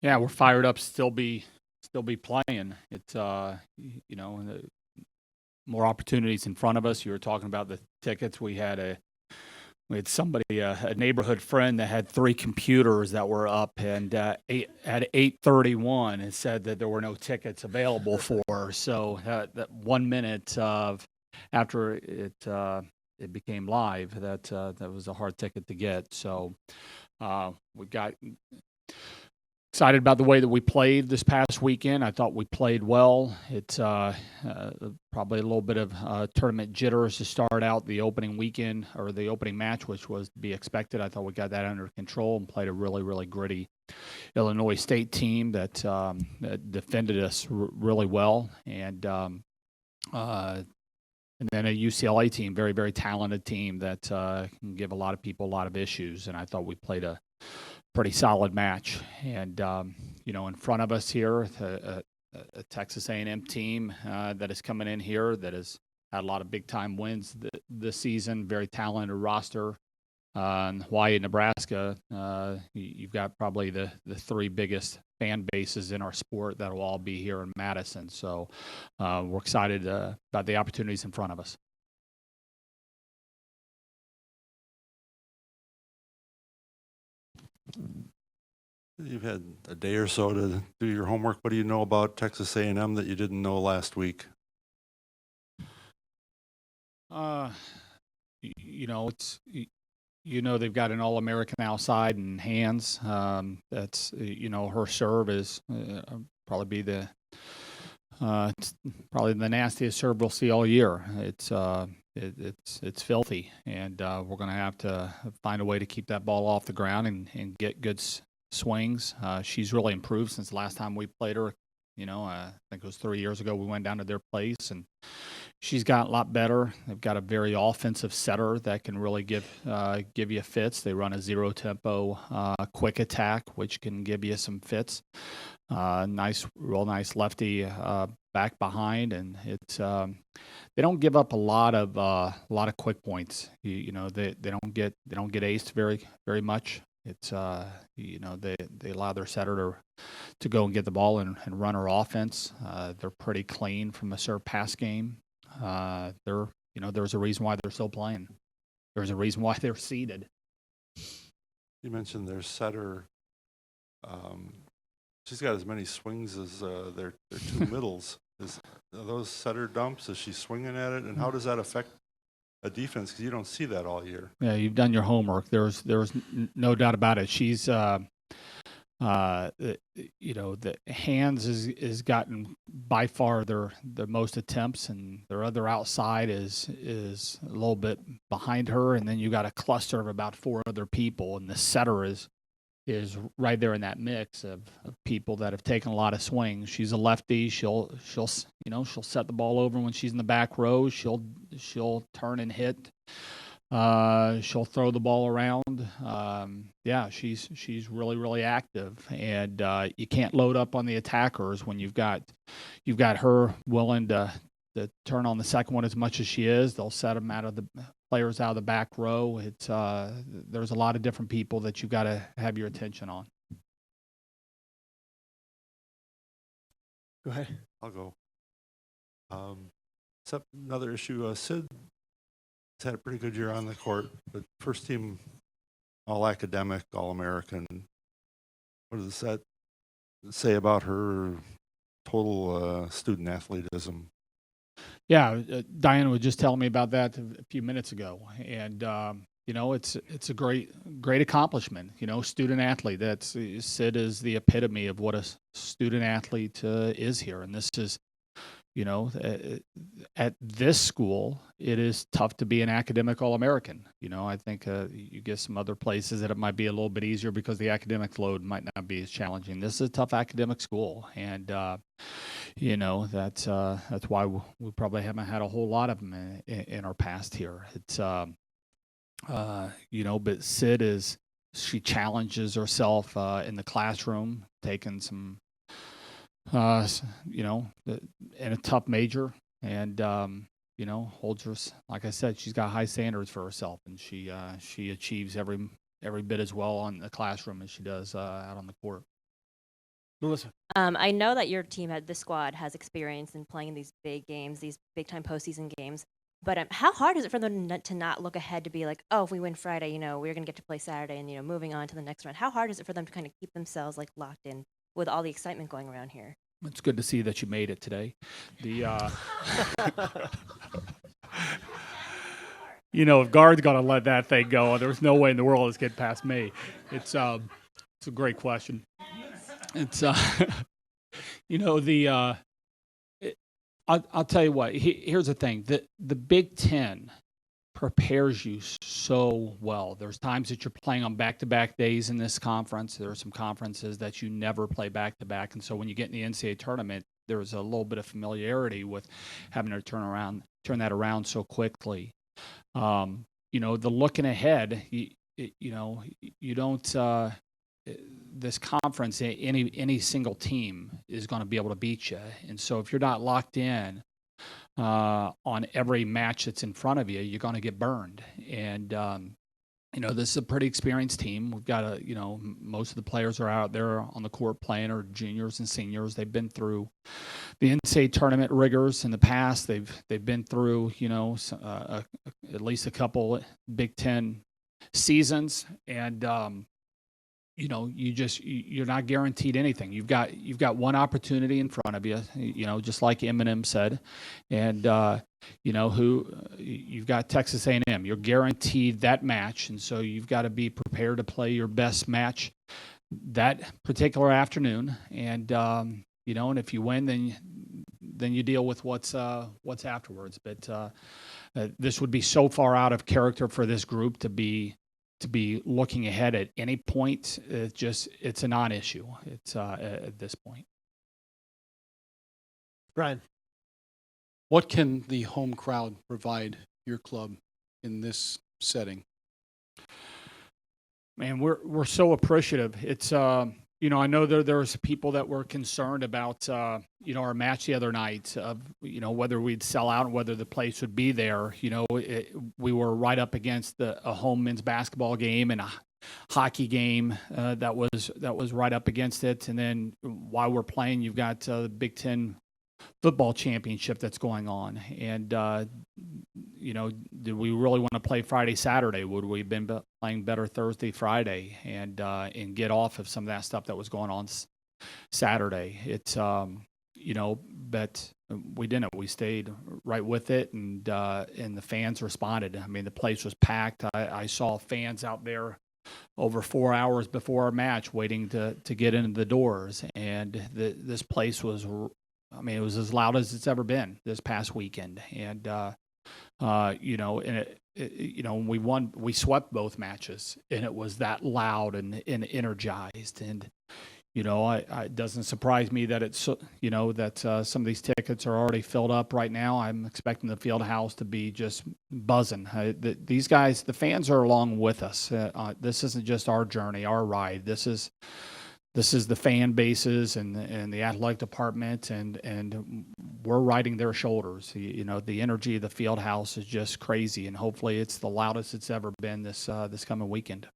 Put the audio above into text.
Yeah, we're fired up. Still be playing. It's more opportunities in front of us. You were talking about the tickets. We had somebody, a neighborhood friend, that had three computers that were up, and at 8:31, it said that there were no tickets available for her. So that 1 minute after it became live, that was a hard ticket to get. So we got excited about the way that we played this past weekend. I thought we played well. It's probably a little bit of tournament jitters to start out the opening weekend or the opening match, which was to be expected. I thought we got that under control and played a really, really gritty Illinois State team that defended us really well. And then a UCLA team, very, very talented team that can give a lot of people a lot of issues. And I thought we played a pretty solid match. And, in front of us here, a Texas A&M team that is coming in here that has had a lot of big-time wins this season, very talented roster. In Hawaii and Nebraska, you've got probably the three biggest fan bases in our sport that will all be here in Madison. So we're excited about the opportunities in front of us. You've had a day or so to do your homework. What do you know about Texas A&M that you didn't know last week? They've got an All-American outside and hands. That's her serve is probably the nastiest serve we'll see all year. It's filthy, and we're going to have to find a way to keep that ball off the ground and get good swings. She's really improved since the last time we played her. I think it was 3 years ago we went down to their place, and she's got a lot better. They've got a very offensive setter that can really give you fits. They run a zero-tempo quick attack, which can give you some fits. Real nice lefty back behind, and it's they don't give up a lot of quick points. They don't get aced very very much. It's they allow their setter to go and get the ball and run her offense. They're pretty clean from a serve pass game. There's a reason why they're still playing. There's a reason why they're seeded. You mentioned their setter. She's got as many swings as their two middles. Are those setter dumps? Is she swinging at it? And how does that affect a defense? Because you don't see that all year. Yeah, you've done your homework. There's no doubt about it. She's the hands is gotten by far their most attempts, and their other outside is a little bit behind her, and then you got a cluster of about four other people, and the setter is right there in that mix of people that have taken a lot of swings. She's a lefty. She'll set the ball over when she's in the back row. She'll turn and hit. She'll throw the ball around. She's really really active, and you can't load up on the attackers when you've got her willing to turn on the second one as much as she is. They'll set them players out of the back row. It's there's a lot of different people that you've got to have your attention on. Go ahead. I'll go. Except another issue. Sid had a pretty good year on the court, but first team all academic, all American. What does that say about her total student athletism? Yeah, Diana was just telling me about that a few minutes ago, and it's a great accomplishment. Student athlete. Sid is the epitome of what a student athlete is here, and this is. At this school, it is tough to be an academic All-American. I think you get some other places that it might be a little bit easier because the academic load might not be as challenging. This is a tough academic school, and that's why we probably haven't had a whole lot of them in our past here. It's but Sid she challenges herself in the classroom, taking some. In a tough major, and holds her. Like I said, she's got high standards for herself, and she achieves every bit as well on the classroom as she does out on the court. Melissa. I know that your team this squad has experience in playing these big games, these big time postseason games. But how hard is it for them to not look ahead to be like, oh, if we win Friday, we're going to get to play Saturday and, moving on to the next round. How hard is it for them to kind of keep themselves like locked in with all the excitement going around here? It's good to see that you made it today. If guard's going to let that thing go, there's no way in the world it's getting past me. It's a great question. It's I'll tell you what. Here's the thing: the Big Ten prepares you so well. There's times that you're playing on back-to-back days in this conference. There are some conferences that you never play back-to-back, and so when you get in the NCAA tournament, there's a little bit of familiarity with having to turn that around so quickly. The looking ahead, you don't. This conference, any single team is going to be able to beat you, and so if you're not locked in on every match that's in front of you, you're going to get burned. And this is a pretty experienced team. We've got most of the players are out there on the court playing are juniors and seniors. They've been through the NCAA tournament rigors in the past. They've been through at least a couple Big Ten seasons, and you're not guaranteed anything. You've got one opportunity in front of you, just like Eminem said, and you've got Texas A&M. You're guaranteed that match, and so you've got to be prepared to play your best match that particular afternoon. And and if you win, then you deal with what's afterwards. But this would be so far out of character for this group to be looking ahead at any point. It's a non-issue. It's at this point. Brian. What can the home crowd provide your club in this setting? Man, we're so appreciative. It's I know there's people that were concerned about our match the other night of whether we'd sell out and whether the place would be there. We were right up against a home men's basketball game and a hockey game that was right up against it. And then while we're playing, you've got the Big Ten football championship that's going on. And did we really want to play Friday, Saturday? Would we have been playing better Thursday, Friday, and get off of some of that stuff that was going on Saturday? It's but we didn't. We stayed right with it, and the fans responded. I mean, the place was packed. I saw fans out there over 4 hours before our match waiting to get into the doors, and this place was. It was as loud as it's ever been this past weekend, and we won. We swept both matches, and it was that loud and energized. And it doesn't surprise me that it's that some of these tickets are already filled up right now. I'm expecting the field house to be just buzzing. These guys, the fans, are along with us. This isn't just our journey, our ride. This is the fan bases and the athletic department, and we're riding their shoulders. The energy of the field house is just crazy, and hopefully it's the loudest it's ever been this coming weekend.